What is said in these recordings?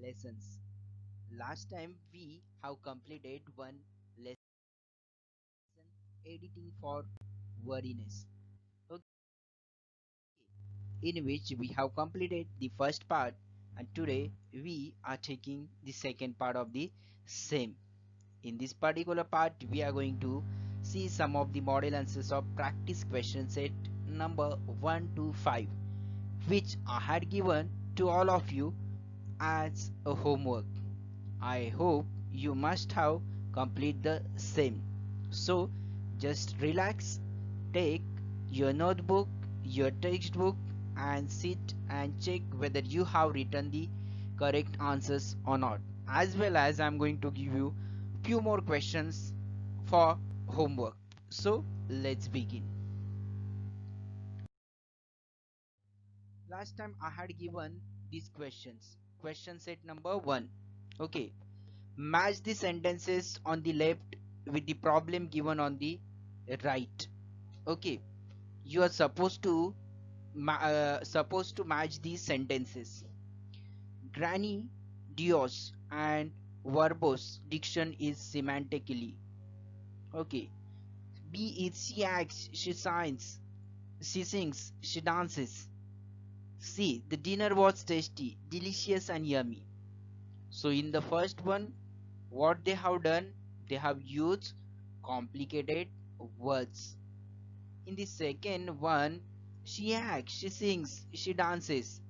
lessons. Last time we have completed one lesson, editing for worthiness, okay, in which we have completed the first part, and today we are taking the second part of the same. In this particular part, we are going to see some of the model answers of practice question set number 1 to 5, which I had given to all of you as a homework. I hope you must have complete the same. So just relax, take your notebook, your textbook, and sit and check whether you have written the correct answers or not. As well as I'm going to give you few more questions for homework. So let's begin. Last time I had given these questions. Question set number 1. Okay. Match the sentences on the left with the problem given on the right. Okay. You are supposed to match these sentences. Granny Dios and verbose diction is semantically. Okay. B is she acts, she signs, she sings, she dances. C. The dinner was tasty, delicious and yummy. So in the first one, what they have done, they have used complicated words. In the second one, she acts, she sings, she dances.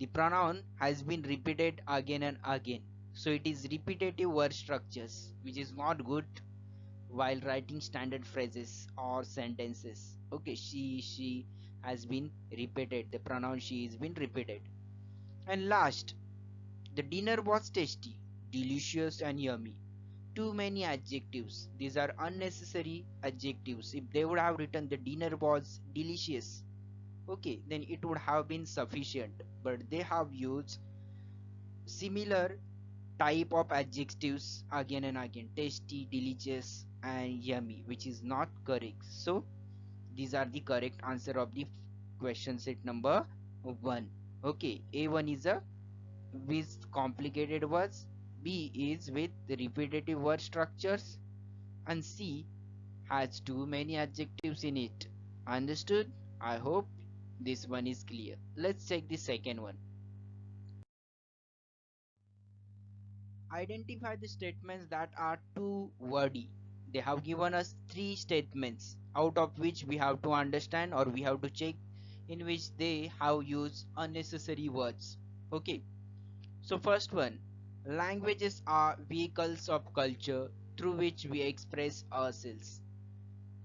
The pronoun has been repeated again and again. So it is repetitive word structures, which is not good while writing standard phrases or sentences. Okay, she has been repeated. The pronoun she has been repeated. And last, the dinner was tasty, delicious and yummy. Too many adjectives. These are unnecessary adjectives. If they would have written the dinner was delicious, okay, then it would have been sufficient. But they have used similar type of adjectives again and again, tasty, delicious and yummy, which is not correct. So these are the correct answer of the question set number 1. Okay, A1 is a with complicated words, B is with repetitive word structures, and C has too many adjectives in it. Understood? I hope this one is clear. Let's check the second one. Identify the statements that are too wordy. They have given us three statements, out of which we have to understand or we have to check in which they have used unnecessary words. Okay, so first one, languages are vehicles of culture through which we express ourselves.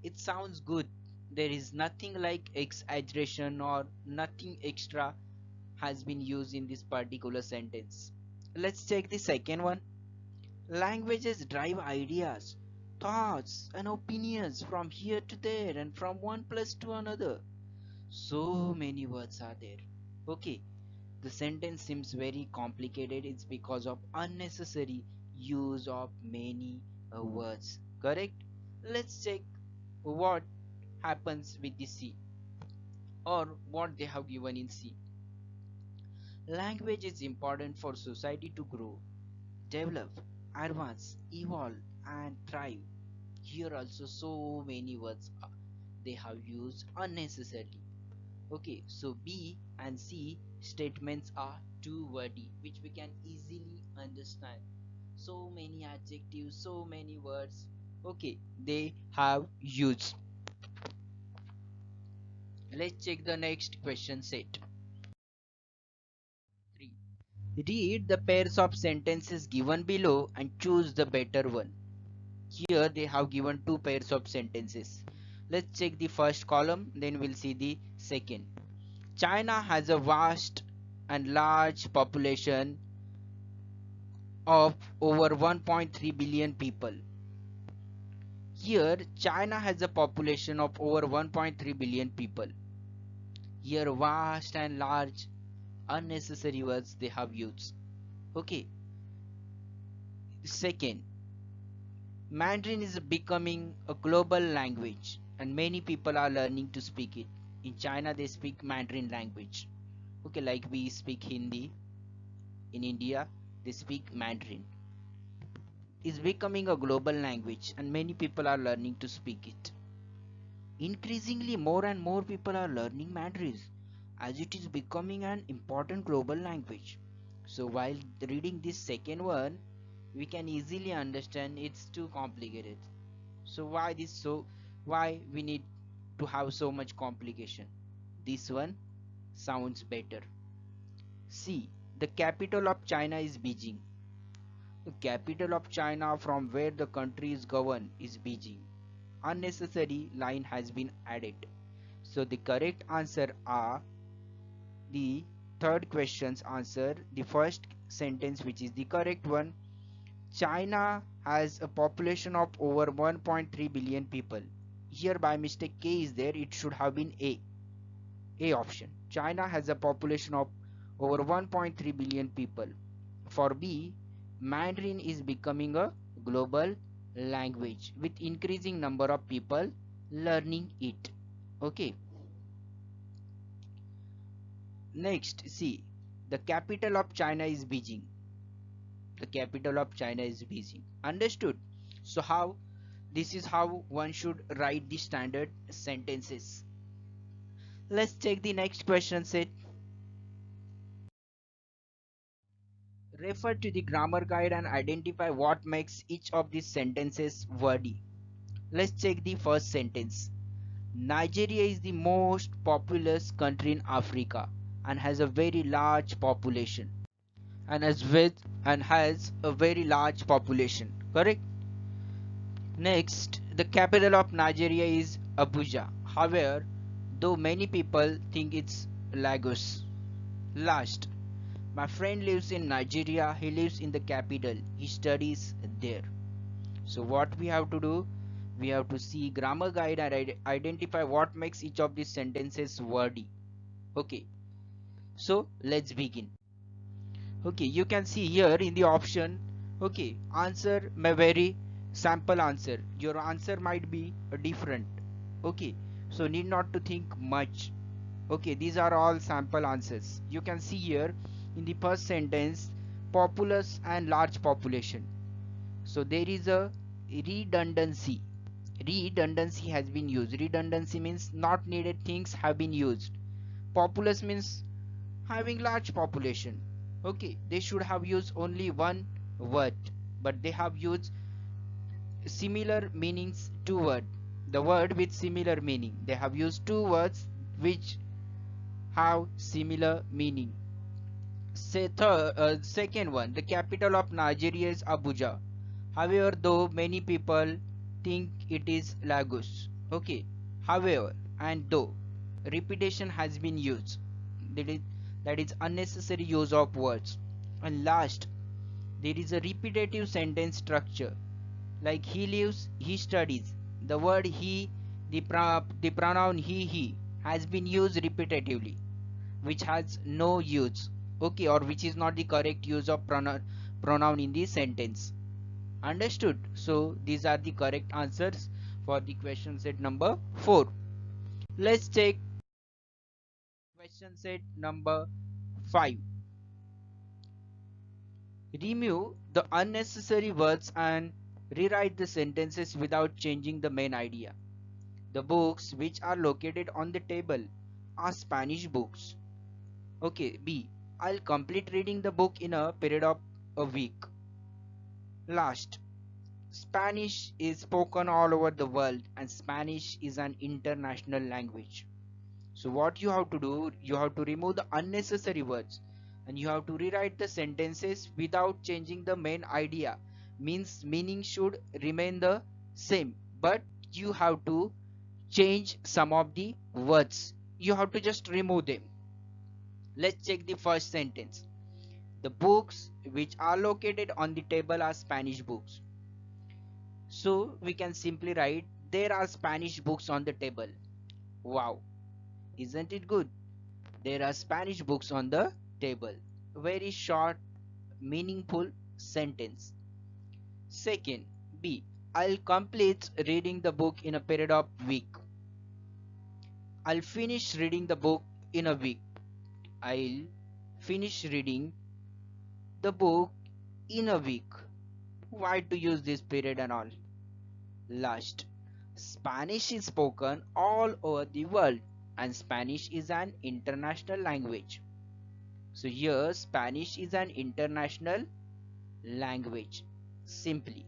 It sounds good. There is nothing like exaggeration or nothing extra has been used in this particular sentence. Let's check the second one. Languages drive ideas, thoughts, and opinions from here to there and from one place to another. So many words are there. Okay, the sentence seems very complicated. It's because of unnecessary use of many words. Correct? Let's check what happens with the C or what they have given in C. Language is important for society to grow, develop, advance, evolve, and thrive. Here also so many words they have used unnecessarily. Okay, so B and C statements are too wordy, which we can easily understand. So many adjectives, so many words. Okay, they have used. Let's check the next question set. 3. Read the pairs of sentences given below and choose the better one. Here they have given two pairs of sentences. Let's check the first column, then we'll see the second. China has a vast and large population of over 1.3 billion people. Here, China has a population of over 1.3 billion people. Here, vast and large, unnecessary words they have used. Okay. Second, Mandarin is becoming a global language and many people are learning to speak it. In China, they speak Mandarin language. Okay, like we speak Hindi in India, they speak Mandarin. It's becoming a global language and many people are learning to speak it. Increasingly, more and more people are learning Mandarin as it is becoming an important global language. So while reading this second one, we can easily understand it's too complicated. So why we need to have so much complication? This one sounds better. See, the capital of China is Beijing. The capital of China from where the country is governed is Beijing. Unnecessary line has been added. So the correct answer are the third question's answer. The first sentence, which is the correct one. China has a population of over 1.3 billion people. Here by mistake K is there, it should have been A. A option. China has a population of over 1.3 billion people. For B, Mandarin is becoming a global language with increasing number of people learning it. Okay. Next, see, the capital of China is Beijing. The capital of China is Beijing. Understood? So this is how one should write the standard sentences. Let's take the next question set. Refer to the grammar guide and identify what makes each of these sentences wordy. Let's check the first sentence. Nigeria is the most populous country in Africa and has a very large population. And has a very large population. Correct? Next, the capital of Nigeria is Abuja. However, though many people think it's Lagos. Last, my friend lives in Nigeria. He lives in the capital. He studies there. So what we have to do? We have to see grammar guide and identify what makes each of these sentences wordy. Okay. So let's begin. Okay, you can see here in the option. Okay, answer may vary. Sample answer. Your answer might be different. Okay, so need not to think much. Okay, these are all sample answers. You can see here in the first sentence, populous and large population. So there is a redundancy. Redundancy has been used. Redundancy means not needed things have been used. Populous means having large population. Okay, they should have used only one word, but they have used similar meanings, two words. The word with similar meaning. They have used two words which have similar meaning. Second one, the capital of Nigeria is Abuja. However, though many people think it is Lagos. Okay. However, and though, repetition has been used. That is unnecessary use of words. And last, there is a repetitive sentence structure. Like he lives, he studies. The word he, the pronoun he has been used repetitively, which has no use. Okay, or which is not the correct use of pronoun in the sentence. Understood? So these are the correct answers for the question set number 4. Let's take question set number 5. Remove the unnecessary words and rewrite the sentences without changing the main idea. The books which are located on the table are Spanish books. Okay, B. I'll complete reading the book in a period of a week. Last, Spanish is spoken all over the world and Spanish is an international language. So what you have to do, you have to remove the unnecessary words and you have to rewrite the sentences without changing the main idea. Means meaning should remain the same, but you have to change some of the words. You have to just remove them. Let's check the first sentence. The books which are located on the table are Spanish books. So we can simply write there are Spanish books on the table. Wow, isn't it good? There are Spanish books on the table. Very short, meaningful sentence. Second, B. I'll complete reading the book in a period of week. I'll finish reading the book in a week. I'll finish reading the book in a week. Why to use this period and all? Last, Spanish is spoken all over the world and Spanish is an international language. So here Spanish is an international language. Simply,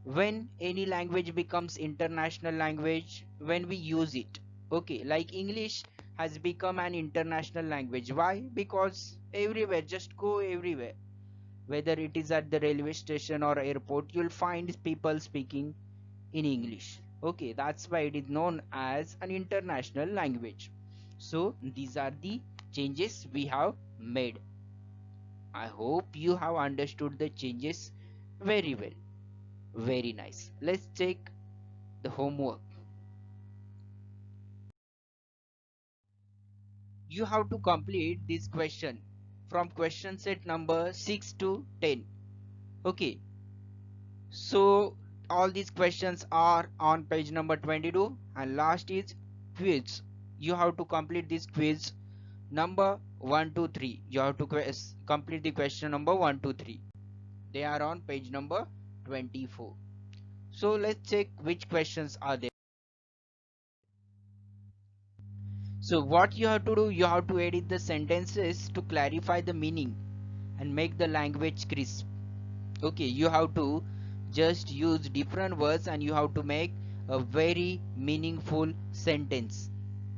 when any language becomes international language, when we use it. Okay, like English has become an international language. Why? Because everywhere, just go everywhere, whether it is at the railway station or airport, you'll find people speaking in English. Okay, that's why it is known as an international language. So these are the changes we have made. I hope you have understood the changes very well. Very nice. Let's check the homework. You have to complete this question from question set number 6 to 10. Okay, so all these questions are on page number 22 and last is quiz. You have to complete this quiz number 1 to 3. You have to complete the question number 1 to 3. They are on page number 24. So let's check which questions are there. So what you have to do, you have to edit the sentences to clarify the meaning and make the language crisp. Okay, you have to just use different words and you have to make a very meaningful sentence.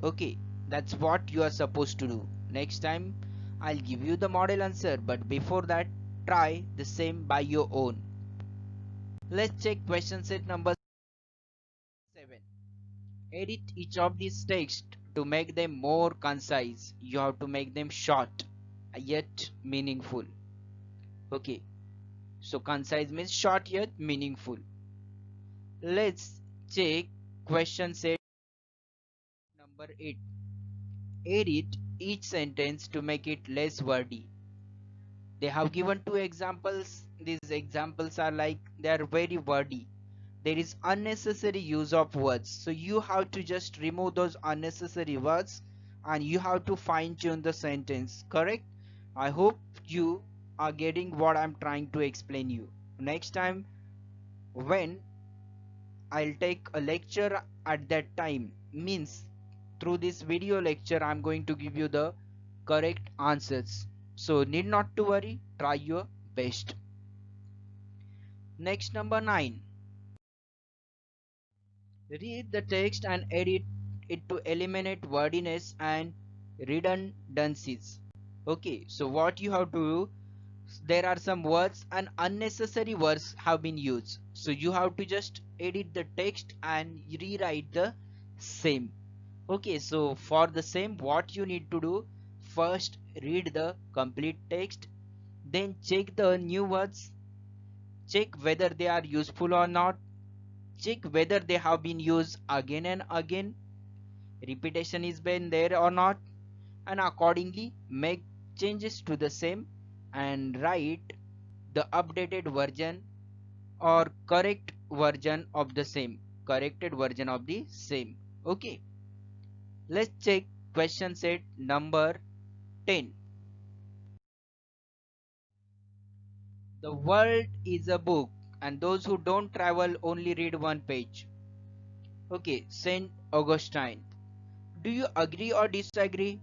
Okay, that's what you are supposed to do. Next time I'll give you the model answer, but before that try the same by your own. Let's check question set number 7. Edit each of these text to make them more concise. You have to make them short yet meaningful. Okay, so concise means short yet meaningful. Let's check question set number 8. Edit each sentence to make it less wordy. They have given two examples. These examples are like they are very wordy. There is unnecessary use of words. So you have to just remove those unnecessary words and you have to fine tune the sentence. Correct? I hope you are getting what I'm trying to explain you. Next time when I'll take a lecture at that time, means through this video lecture I'm going to give you the correct answers. So need not to worry, try your best. Next, number 9. Read the text and edit it to eliminate wordiness and redundancies. Okay, so what you have to do, there are some words and unnecessary words have been used. So you have to just edit the text and rewrite the same. Okay, so for the same, what you need to do, first read the complete text, then check the new words, check whether they are useful or not, check whether they have been used again and again, repetition is been there or not, and accordingly make changes to the same and write the updated version or corrected version of the same. Okay, let's check question set number 10. The world is a book and those who don't travel only read one page. Okay, Saint Augustine. Do you agree or disagree?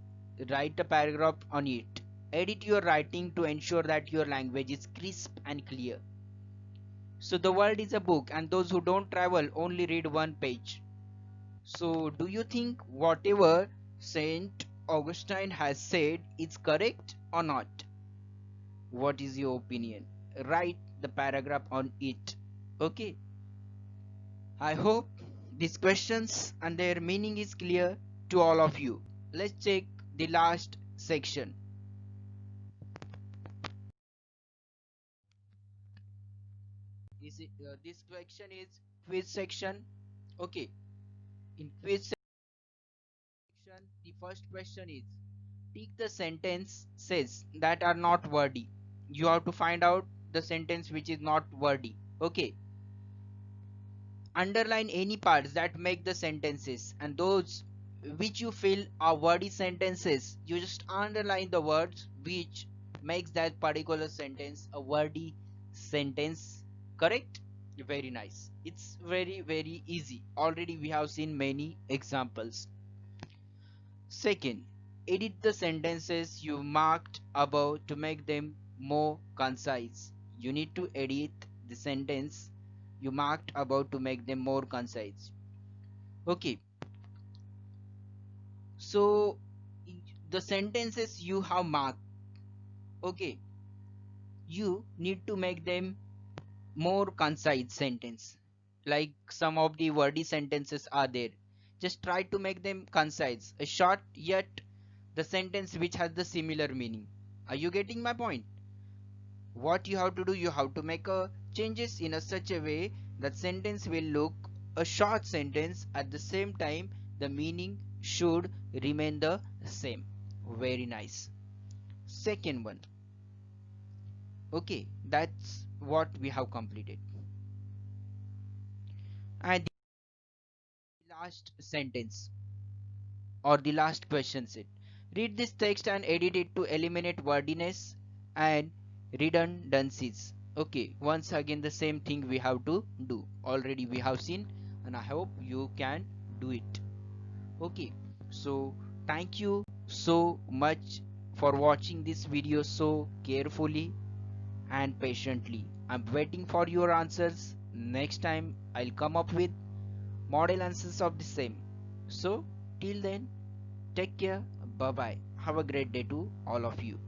Write a paragraph on it. Edit your writing to ensure that your language is crisp and clear. So the world is a book and those who don't travel only read one page. So do you think whatever Saint Augustine has said is correct or not? What is your opinion? Write the paragraph on it. Okay. I hope these questions and their meaning is clear to all of you. Let's check the last section. This section is quiz section. Okay, in quiz section, the first question is pick the sentences that are not wordy. You have to find out the sentence which is not wordy. Okay, underline any parts that make the sentences and those which you feel are wordy sentences, you just underline the words which makes that particular sentence a wordy sentence. Correct? Very nice. It's very easy. Already we have seen many examples. Second, edit the sentences you marked above to make them more concise. You need to edit the sentence you marked above to make them more concise. Okay, so the sentences you have marked, okay, you need to make them more concise sentence. Like some of the wordy sentences are there. Just try to make them concise, a short yet the sentence which has the similar meaning. Are you getting my point? What you have to do, you have to make a changes in a such a way that sentence will look a short sentence, at the same time the meaning should remain the same. Very nice. Second one. Okay, that's what we have completed. And the last sentence or the last question set. Read this text and edit it to eliminate wordiness and redundancies. Okay, once again the same thing we have to do. Already we have seen, and I hope you can do it. Okay, so thank you so much for watching this video so carefully and patiently. I'm waiting for your answers. Next time I'll come up with model answers of the same. So till then, take care. Bye bye. Have a great day to all of you.